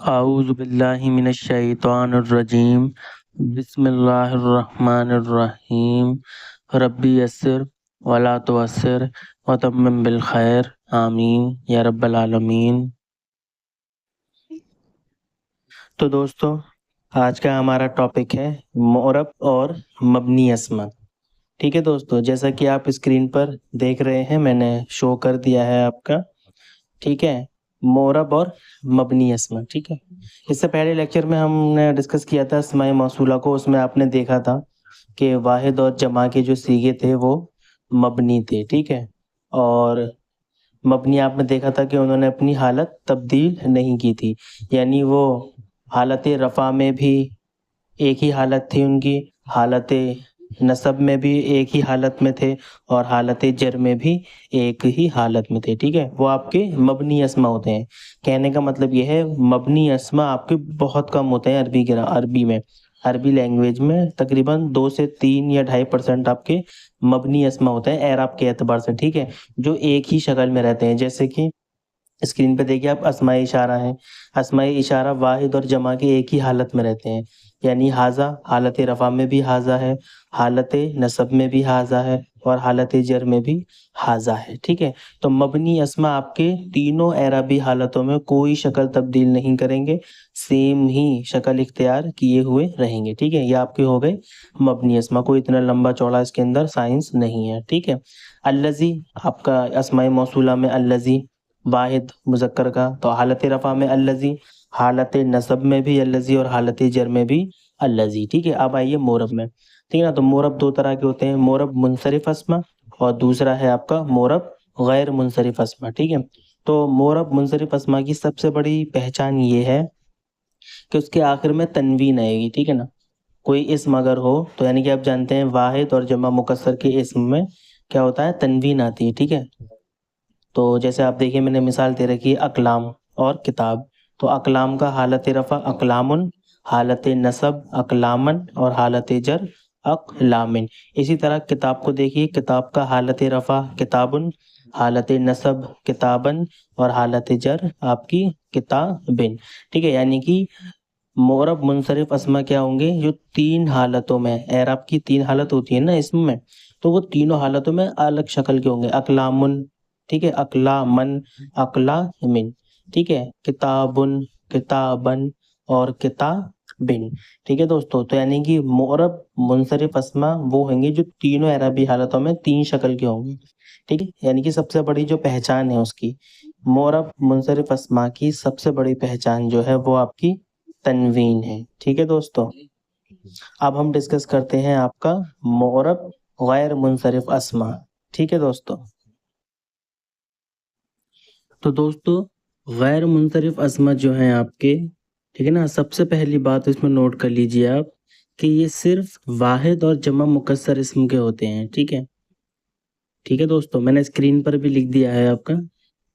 اعوذ باللہ من الشیطان الرجیم بسم اللہ الرحمن الرحیم ربی یسر ولا تعسر وتمم بالخیر آمین یا رب العالمین۔ تو دوستو آج کا ہمارا ٹاپک ہے معرب اور مبنی اسما۔ ٹھیک ہے دوستو، جیسا کہ آپ اسکرین پر دیکھ رہے ہیں میں نے شو کر دیا ہے آپ کا، ٹھیک ہے، معرب اور مبنی اسما۔ ٹھیک ہے، اس سے پہلے لیکچر میں ہم نے ڈسکس کیا تھا اسماء موصولہ کو، اس میں آپ نے دیکھا تھا کہ واحد اور جمع کے جو صیغے تھے وہ مبنی تھے، ٹھیک ہے، اور مبنی آپ نے دیکھا تھا کہ انہوں نے اپنی حالت تبدیل نہیں کی تھی، یعنی وہ حالت رفع میں بھی ایک ہی حالت تھی ان کی، حالت نصب میں بھی ایک ہی حالت میں تھے، اور حالت جر میں بھی ایک ہی حالت میں تھے، ٹھیک ہے، وہ آپ کے مبنی اسما ہوتے ہیں۔ کہنے کا مطلب یہ ہے مبنی اسما آپ کے بہت کم ہوتے ہیں عربی لینگویج میں تقریباً 2 سے 3 یا 2.5% آپ کے مبنی اسما ہوتے ہیں اعراب کے اعتبار سے، ٹھیک ہے، جو ایک ہی شکل میں رہتے ہیں۔ جیسے کہ اسکرین پہ دیکھیے آپ، اسماء اشارہ ہیں، اسماء اشارہ واحد اور جمع کے ایک ہی حالت میں رہتے ہیں، یعنی حاذا حالت رفع میں بھی حاذا ہے، حالت نصب میں بھی حاذا ہے، اور حالت جر میں بھی حاذا ہے، ٹھیک ہے۔ تو مبنی اسما آپ کے تینوں اعرابی حالتوں میں کوئی شکل تبدیل نہیں کریں گے، سیم ہی شکل اختیار کیے ہوئے رہیں گے، ٹھیک ہے، یہ آپ کے ہو گئے مبنی اسما، کوئی اتنا لمبا چوڑا اس کے اندر سائنس نہیں ہے، ٹھیک ہے۔ الذی آپ کا اسماء موصولہ میں الذی واحد مذکر کا، تو حالت رفع میں الذی، حالت نصب میں بھی الذی، اور حالت جر میں بھی الذی، ٹھیک ہے۔ اب آئیے معرب میں، ٹھیک ہے نا، تو معرب 2 طرح کے ہوتے ہیں، معرب منصرف اسما اور دوسرا ہے آپ کا معرب غیر منصرف اسما، ٹھیک ہے۔ تو معرب منصرف اسما کی سب سے بڑی پہچان یہ ہے کہ اس کے آخر میں تنوین آئے گی، ٹھیک ہے نا، کوئی اسم اگر ہو تو یعنی کہ آپ جانتے ہیں واحد اور جمع مکسر کے اسم میں کیا ہوتا ہے، تنوین آتی ہے، ٹھیک ہے۔ تو جیسے آپ دیکھیں میں نے مثال دے رکھی ہے اقلام اور کتاب، تو اقلام کا حالت رفع اقلامن، حالت نصب اقلامن، اور حالت جر اقلامن۔ اسی طرح کتاب کو دیکھیے، کتاب کا حالت رفع کتابن، حالت نصب کتابن، اور حالت جر آپ کی کتابن، ٹھیک ہے۔ یعنی کہ معرب منصرف اسما کیا ہوں گے، جو 3 حالتوں میں، اعراب کی 3 حالت ہوتی ہے نا اسم میں، تو وہ تینوں حالتوں میں الگ شکل کے ہوں گے، اقلامن، ٹھیک ہے، اقلامن، اقلامن، ٹھیک ہے، کتابن، کتابن، اور کتابن، ٹھیک ہے دوستو۔ تو یعنی کہ معرب منصرف اسما وہ ہوں گے جو تینوں اعرابی حالتوں میں 3 شکل کے ہوں گے، ٹھیک ہے، یعنی کہ سب سے بڑی جو پہچان ہے اس کی، معرب منصرف اسما کی سب سے بڑی پہچان جو ہے وہ آپ کی تنوین ہے، ٹھیک ہے دوستو۔ اب ہم ڈسکس کرتے ہیں آپ کا معرب غیر منصرف اسما، ٹھیک ہے دوستو۔ تو دوستو غیر منصرف اسما جو ہیں آپ کے، ٹھیک ہے نا، سب سے پہلی بات اس میں نوٹ کر لیجئے آپ کہ یہ صرف واحد اور جمع مکسر اسم کے ہوتے ہیں، ٹھیک ہے، ٹھیک ہے دوستو، میں نے اسکرین پر بھی لکھ دیا ہے آپ کا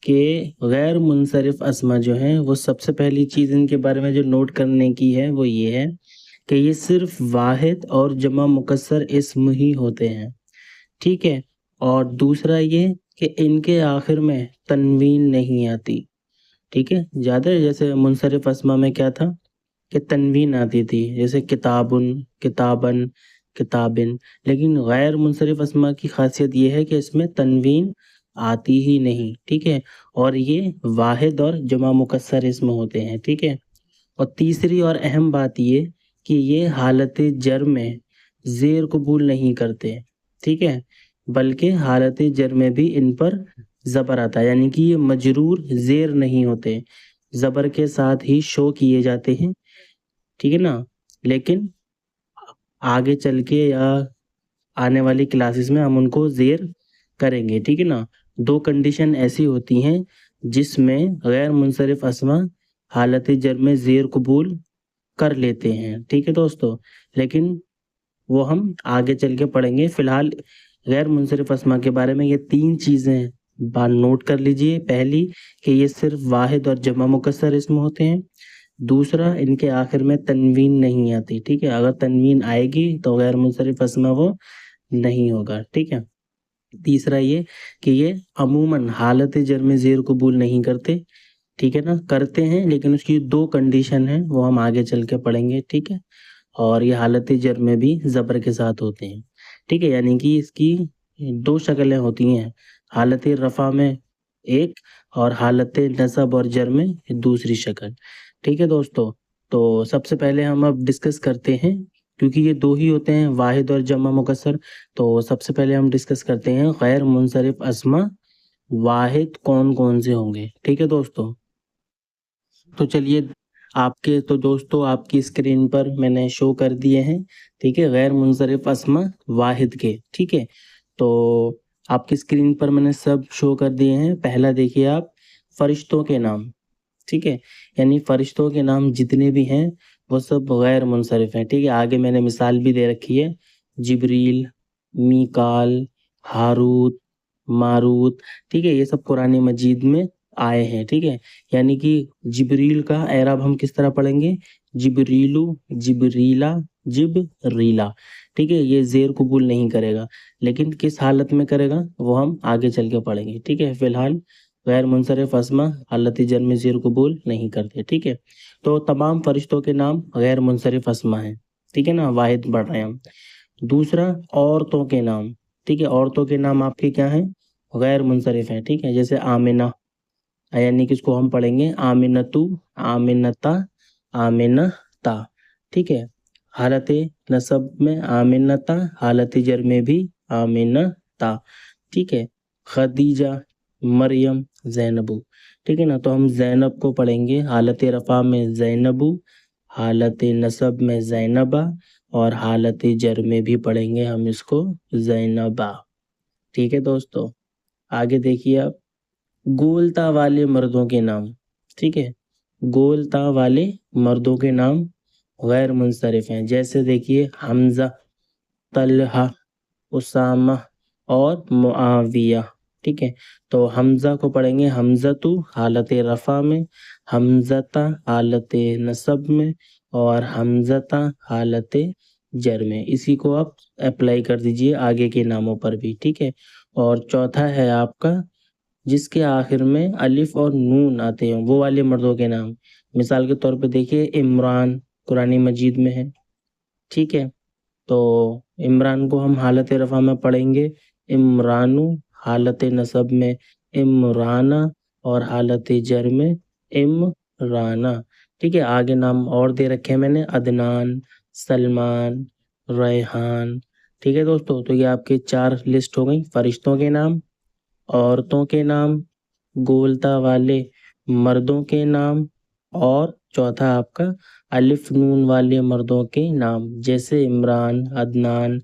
کہ غیر منصرف اسما جو ہیں وہ سب سے پہلی چیز ان کے بارے میں جو نوٹ کرنے کی ہے وہ یہ ہے کہ یہ صرف واحد اور جمع مکسر اسم ہی ہوتے ہیں، ٹھیک ہے، اور دوسرا یہ کہ ان کے آخر میں تنوین نہیں آتی، ٹھیک ہے، زیادہ جیسے منصرف اسما میں کیا تھا کہ تنوین آتی تھی، جیسے کتابن، کتابن، کتابن، لیکن غیر منصرف اسما کی خاصیت یہ ہے کہ اس میں تنوین آتی ہی نہیں، ٹھیک ہے، اور یہ واحد اور جمع مکسر اسم ہوتے ہیں، ٹھیک ہے۔ اور تیسری اور اہم بات یہ کہ یہ حالت جر میں زیر قبول نہیں کرتے، ٹھیک ہے، بلکہ حالت جر میں بھی ان پر زبر آتا ہے، یعنی کہ یہ مجرور زیر نہیں ہوتے، زبر کے ساتھ ہی شو کیے جاتے ہیں، ٹھیک ہے نا، لیکن آگے چل کے یا آنے والی کلاسز میں ہم ان کو زیر کریں گے، ٹھیک ہے نا۔ 2 کنڈیشن ایسی ہوتی ہیں جس میں غیر منصرف اسما حالت جر میں زیر قبول کر لیتے ہیں، ٹھیک ہے دوستو، لیکن وہ ہم آگے چل کے پڑھیں گے۔ فی الحال غیر منصرف اسما کے بارے میں یہ 3 چیزیں بات نوٹ کر لیجئے، پہلی کہ یہ صرف واحد اور جمع مکسر اسم ہوتے ہیں، دوسرا ان کے آخر میں تنوین نہیں آتی، ٹھیک ہے، اگر تنوین آئے گی تو غیر منصرف اسما وہ نہیں ہوگا، ٹھیک ہے، تیسرا یہ کہ یہ عموماً حالت جر میں زیر قبول نہیں کرتے، ٹھیک ہے نا, کرتے ہیں, لیکن اس کی 2 کنڈیشن ہیں, وہ ہم آگے چل کے پڑھیں گے. ٹھیک ہے, اور یہ حالت جر میں بھی زبر کے ساتھ ہوتے ہیں. ٹھیک ہے, یعنی کہ اس کی 2 شکلیں ہوتی ہیں, حالت رفع میں ایک اور حالت نصب اور جر میں دوسری شکل. ٹھیک ہے دوستو, تو سب سے پہلے ہم اب ڈسکس کرتے ہیں, کیونکہ یہ 2 ہی ہوتے ہیں, واحد اور جمع مکسر. تو سب سے پہلے ہم ڈسکس کرتے ہیں غیر منصرف اسما واحد کون کون سے ہوں گے. ٹھیک ہے دوستو, تو چلیے تو دوستو آپ کی اسکرین پر میں نے شو کر دیے ہیں. ٹھیک ہے, غیر منصرف اسما واحد کے. ٹھیک ہے, تو آپ کی اسکرین پر میں نے سب شو کر دیے ہیں. پہلا دیکھیے آپ, فرشتوں کے نام. ٹھیک ہے, یعنی فرشتوں کے نام جتنے بھی ہیں وہ سب غیر منصرف ہیں. ٹھیک ہے, آگے میں نے مثال بھی دے رکھی ہے, جبریل, میکال, ہاروت, ماروت. ٹھیک ہے, یہ سب قرآن مجید میں آئے ہیں. ٹھیک ہے, یعنی کہ جبریل کا اعراب ہم کس طرح پڑھیں گے, جبریلو, جبریلا, جبریلا. ٹھیک ہے, یہ زیر قبول نہیں کرے گا, لیکن کس حالت میں کرے گا وہ ہم آگے چل کے پڑھیں گے. ٹھیک ہے, فی الحال غیر منصرف اسما حالت جر میں زیر قبول نہیں کرتے. ٹھیک ہے, تو تمام فرشتوں کے نام غیر منصرف اسما ہیں. ٹھیک ہے نا, واحد پڑھ رہے ہیں ہم. دوسرا, عورتوں کے نام. ٹھیک ہے, عورتوں کے نام آپ کے کیا ہیں, غیر منصرف ہیں. ٹھیک ہے, جیسے آمنہ, یعنی کہ اس کو ہم پڑھیں گے آمنتو, آمنتا, آمنتا. ٹھیک ہے, حالت نصب میں آمنتا, حالت جر میں بھی آمنتا. ٹھیک ہے, خدیجہ, مریم, زینبو. ٹھیک ہے نا, تو ہم زینب کو پڑھیں گے حالت رفع میں زینبو, حالت نصب میں زینبا, اور حالت جر میں بھی پڑھیں گے ہم اس کو زینبا. ٹھیک ہے دوستو, آگے دیکھیے آپ, گولتا والے مردوں کے نام. ٹھیک ہے, گولتا والے مردوں کے نام غیر منصرف ہیں. جیسے دیکھیے حمزہ, طلحہ, اسامہ اور معاویہ. ٹھیک ہے, تو حمزہ کو پڑھیں گے حمزتو حالت رفع میں, حمزتا حالت نصب میں, اور حمزتا حالت جر میں. اسی کو آپ اپلائی کر دیجئے آگے کے ناموں پر بھی. ٹھیک ہے, اور چوتھا ہے آپ کا جس کے آخر میں الف اور نون آتے ہیں, وہ والے مردوں کے نام. مثال کے طور پہ دیکھیے عمران قرآن مجید میں ہے. ٹھیک ہے, تو عمران کو ہم حالت رفع میں پڑھیں گے عمرانو, حالت نصب میں عمرانہ, اور حالت جر میں عمرانہ. ٹھیک ہے, آگے نام اور دے رکھے ہیں میں نے, عدنان, سلمان, ریحان. ٹھیک ہے دوستو, تو یہ آپ کے 4 لسٹ ہو گئی, فرشتوں کے نام, عورتوں کے نام, گولتا والے مردوں کے نام, اور چوتھا آپ کا الف نون والے مردوں کے نام, جیسے عمران, عدنان,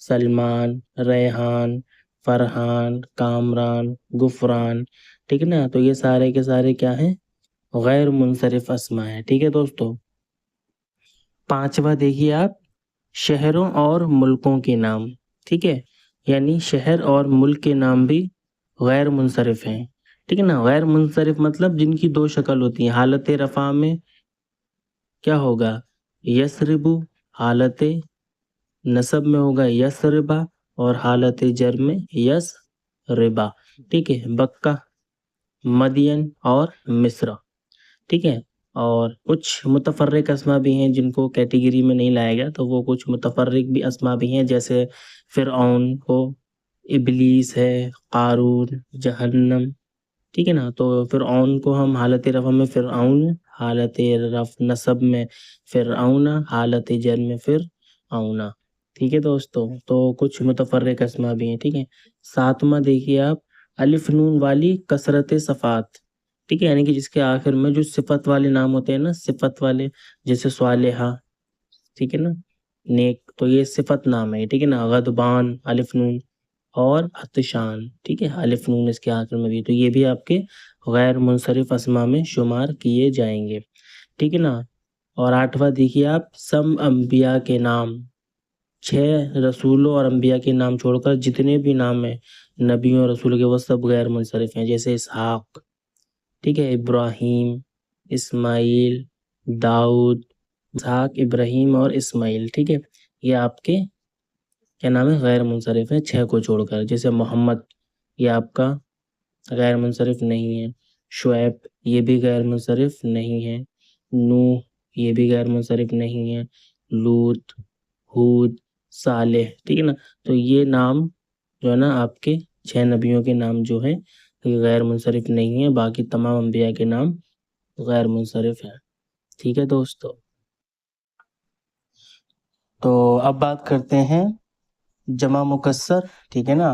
سلمان, ریحان, فرحان, کامران, غفران. ٹھیک ہے نا, تو یہ سارے کے سارے کیا ہیں, غیر منصرف اسما ہیں. ٹھیک ہے دوستو, پانچواں دیکھیے آپ, شہروں اور ملکوں کے نام. ٹھیک ہے, یعنی شہر اور ملک کے نام بھی غیر منصرف ہیں. ٹھیک ہے نا, غیر منصرف مطلب جن کی 2 شکل ہوتی ہیں. حالت رفع میں کیا ہوگا, یسربو, حالت نصب میں ہوگا یسربا, اور حالت جر میں یسربا. ٹھیک ہے, بکہ, مدین اور مصر. ٹھیک ہے, اور کچھ متفرق اسما بھی ہیں جن کو کیٹیگری میں نہیں لایا گیا, تو وہ کچھ متفرق بھی اسما بھی ہیں, جیسے فرعون کو ابلیس ہے, قارون, جہنم. ٹھیک ہے نا, تو فرعون کو ہم حالت رفع میں فرعون, حالت نصب میں فرعون, حالت جر میں فرعون. ٹھیک ہے دوستو, تو کچھ متفرق اسما بھی ہیں. ٹھیک ہے, 7واں دیکھیے آپ, الف نون والی کثرت صفات. ٹھیک ہے, یعنی کہ جس کے آخر میں جو صفت والے نام ہوتے ہیں نا, صفت والے, جیسے صالحہ, ٹھیک ہے نا, نیک, تو یہ صفت نام ہے. ٹھیک ہے نا, غضبان الف نون, اور عطشان. ٹھیک ہے, الف نون اس کے آخر میں بھی, تو یہ بھی آپ کے غیر منصرف اسما میں شمار کیے جائیں گے. ٹھیک ہے نا, اور 8واں دیکھیے آپ, سم انبیاء کے نام. 6 رسولوں اور انبیاء کے نام چھوڑ کر جتنے بھی نام ہیں نبیوں اور رسولوں کے, وہ سب غیر منصرف ہیں. جیسے اسحاق, ٹھیک ہے, ابراہیم, اسماعیل, داؤد, اسحاق, ابراہیم اور اسماعیل. ٹھیک ہے, یہ آپ کے کیا نام ہے, غیر منصرف ہیں 6 کو چھوڑ کر. جیسے محمد, یہ آپ کا غیر منصرف نہیں ہے. شعیب یہ بھی غیر منصرف نہیں ہے، نوح یہ بھی غیر منصرف نہیں ہے، لوط، ہود، صالح، ٹھیک ہے نا. تو یہ نام جو ہے نا آپ کے 6 نبیوں کے نام جو ہیں یہ غیر منصرف نہیں ہے، باقی تمام انبیاء کے نام غیر منصرف ہیں. ٹھیک ہے دوستو. تو اب بات کرتے ہیں جمع مکسر، ٹھیک ہے نا،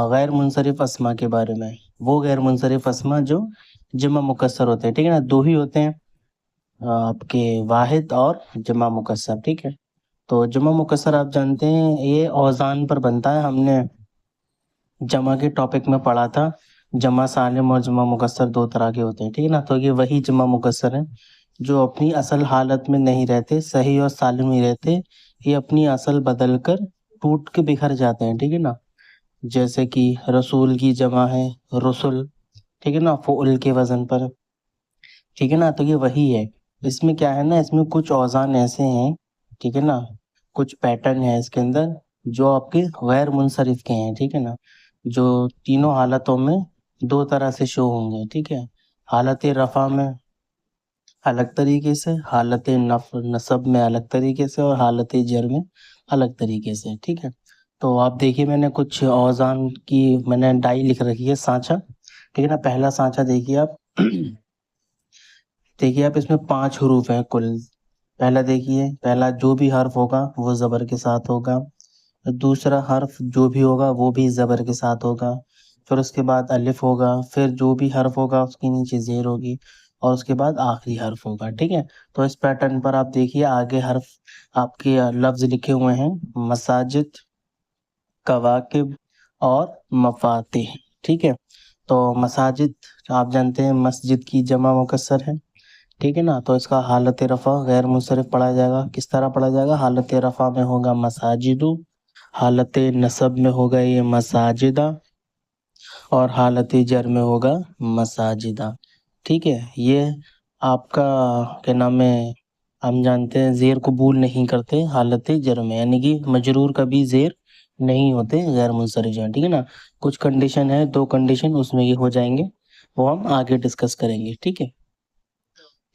غیر منصرف اسما کے بارے میں. وہ غیر منصرف اسما جو جمع مکسر ہوتے ہیں، ٹھیک ہے نا، دو ہی ہوتے ہیں آپ کے، واحد اور جمع مکسر. ٹھیک ہے. تو جمع مکسر آپ جانتے ہیں یہ اوزان پر بنتا ہے. ہم نے جمع کے ٹاپک میں پڑھا تھا جمع سالم اور جمع مکسر دو طرح کے ہوتے ہیں، ٹھیک ہے نا. تو یہ وہی جمع مکسر ہیں جو اپنی اصل حالت میں نہیں رہتے، صحیح اور سالم ہی رہتے، یہ اپنی اصل بدل کر ٹوٹ کے بکھر جاتے ہیں، ٹھیک ہے نا. جیسے کہ رسول کی جمع ہے رسل، ٹھیک ہے نا، فعل کے وزن پر، ٹھیک ہے نا. تو یہ وہی ہے. اس میں کیا ہے نا، اس میں کچھ اوزان ایسے ہیں، ٹھیک ہے نا، کچھ پیٹرن ہے اس کے اندر جو آپ کے غیر منصرف کے ہیں، ٹھیک ہے نا، جو تینوں حالتوں میں دو طرح سے شو ہوں گے، ٹھیک ہے. حالت رفع میں الگ طریقے سے، حالت نصب میں الگ طریقے سے، اور حالت جر میں الگ طریقے سے، ٹھیک ہے. تو آپ دیکھیے میں نے کچھ اوزان کی میں نے ڈائی لکھ رکھی ہے، سانچہ، ٹھیک ہے نا. پہلا سانچہ دیکھیے آپ دیکھیے آپ اس میں 5 حروف ہیں کل. پہلا دیکھیے، پہلا جو بھی حرف ہوگا وہ زبر کے ساتھ ہوگا، دوسرا حرف جو بھی ہوگا وہ بھی زبر کے ساتھ ہوگا، پھر اس کے بعد الف ہوگا، پھر جو بھی حرف ہوگا اس کے نیچے زیر ہوگی، اور اس کے بعد آخری حرف ہوگا، ٹھیک ہے. تو اس پیٹرن پر آپ دیکھیے آگے حرف آپ کے لفظ لکھے ہوئے ہیں مساجد، کواکب اور مفاتح، ٹھیک ہے. تو مساجد آپ جانتے ہیں مسجد کی جمع مکسر ہے، ٹھیک ہے نا. تو اس کا حالت رفع غیر منصرف پڑھا جائے گا. کس طرح پڑھا جائے گا؟ حالت رفع میں ہوگا مساجد، حالت نصب میں ہوگا یہ مساجدہ، اور حالت جر میں ہوگا مساجدہ، ٹھیک ہے. یہ آپ کا کیا نام ہے، ہم جانتے ہیں زیر قبول نہیں کرتے حالت جر میں، یعنی کہ مجرور کبھی زیر نہیں ہوتے غیر منصرف ہیں، ٹھیک ہے نا. کچھ کنڈیشن ہے، 2 کنڈیشن اس میں یہ ہو جائیں گے، وہ ہم آگے ڈسکس کریں گے، ٹھیک ہے.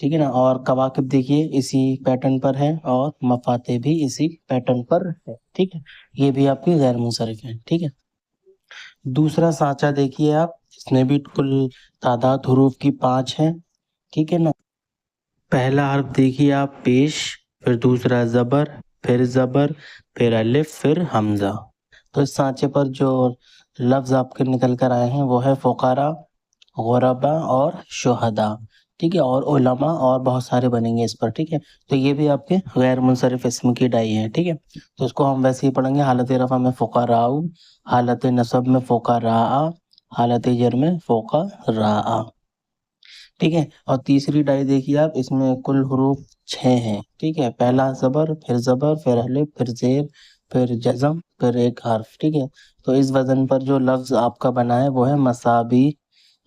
ٹھیک ہے نا. اور کواکب دیکھیے اسی پیٹرن پر ہے، اور مفاتح بھی اسی پیٹرن پر ہے، ٹھیک ہے. یہ بھی آپ کی غیر منصرف ہیں، ٹھیک ہے. دوسرا سانچہ دیکھیے آپ، اس میں بھی کل تعداد حروف کی 5 ہے، ٹھیک ہے نا. پہلا حرف دیکھیے آپ پیش، پھر دوسرا زبر، پھر زبر، پھر الف، پھر حمزہ. تو اس سانچے پر جو لفظ آپ کے نکل کر آئے ہیں وہ ہے فقراء، غرباء اور شہداء، ٹھیک ہے. اور علماء اور بہت سارے بنیں گے اس پر، ٹھیک ہے. تو یہ بھی آپ کے غیر منصرف اسم کی ڈائی ہیں، ٹھیک ہے. تو اس کو ہم ویسے ہی پڑھیں گے، حالت رفع میں فقراء، حالت نصب میں فقراء، حالت جر میں فقراء، ٹھیک ہے. اور تیسری ڈائی دیکھیے آپ، اس میں کل حروف 6 ہیں، ٹھیک ہے. پہلا زبر، پھر الف، پھر زیر، پھر جزم، پھر ایک حرف، ٹھیک ہے. تو اس وزن پر جو لفظ آپ کا بنا ہے وہ ہے مسابی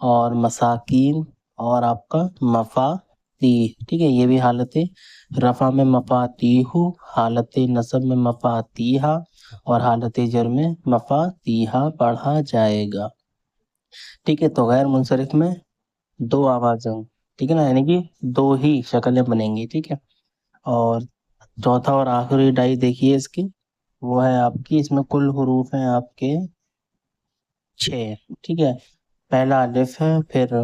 اور مساکین اور آپ کا مفاتیح، ٹھیک ہے. یہ بھی حالت رفع میں مفاتیح، حالت نصب میں مفاتیح، اور حالت جر میں مفاتیح پڑھا جائے گا، ٹھیک ہے. تو غیر منصرف میں 2 آوازیں، ٹھیک ہے نا، یعنی کہ 2 ہی شکلیں بنیں گی، ٹھیک ہے. اور چوتھا اور آخری ڈائی دیکھیے اس کی، وہ ہے آپ کی، اس میں کل حروف ہیں آپ کے 6، ٹھیک ہے. پہلا الف ہے، پھر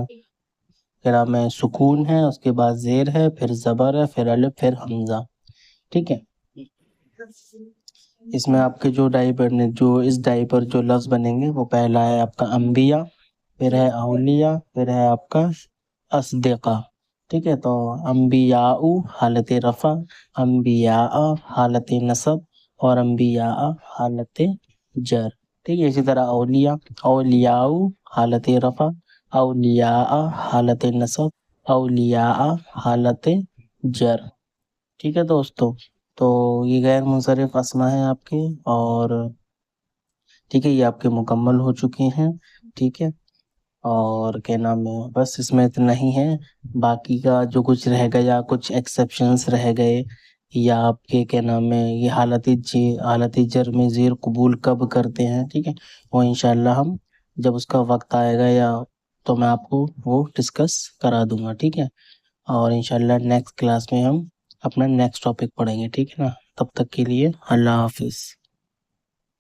نام ہے سکون ہے، اس کے بعد زیر ہے، پھر زبر ہے، پھر الف، پھر حمزہ، ٹھیک ہے. اس میں آپ کے جو اس ڈائی پر جو لفظ بنیں گے وہ پہلا ہے آپ کا انبیاء، پھر ہے اولیاء، پھر ہے آپ کا اصدقاء، ٹھیک ہے. تو انبیاء حالت رفع، انبیاء حالت نصب، اور انبیاء حالت جر، ٹھیک ہے. اسی طرح اولیاء، اولیاء حالت رفع، اولیاء حالت نصب، اولیاء حالت جر، ٹھیک ہے دوستو. تو یہ غیر منصرف اسما ہیں آپ کے، اور ٹھیک ہے یہ آپ کے مکمل ہو چکے ہیں، ٹھیک ہے. اور کیا نام ہے، بس اس میں اتنا ہی ہے. باقی کا جو کچھ رہ گیا، کچھ ایکسیپشنس رہ گئے، یا آپ کے کیا نام ہے یہ حالت جر میں زیر قبول کب کرتے ہیں، ٹھیک ہے، وہ انشاءاللہ ہم جب اس کا وقت آئے گا یا تو میں آپ کو وہ ڈسکس کرا دوں گا، ٹھیک ہے؟ اور انشاءاللہ نیکسٹ کلاس میں ہم اپنا نیکسٹ ٹاپک پڑھیں گے، ٹھیک ہے نا؟ تب تک کے لیے اللہ حافظ۔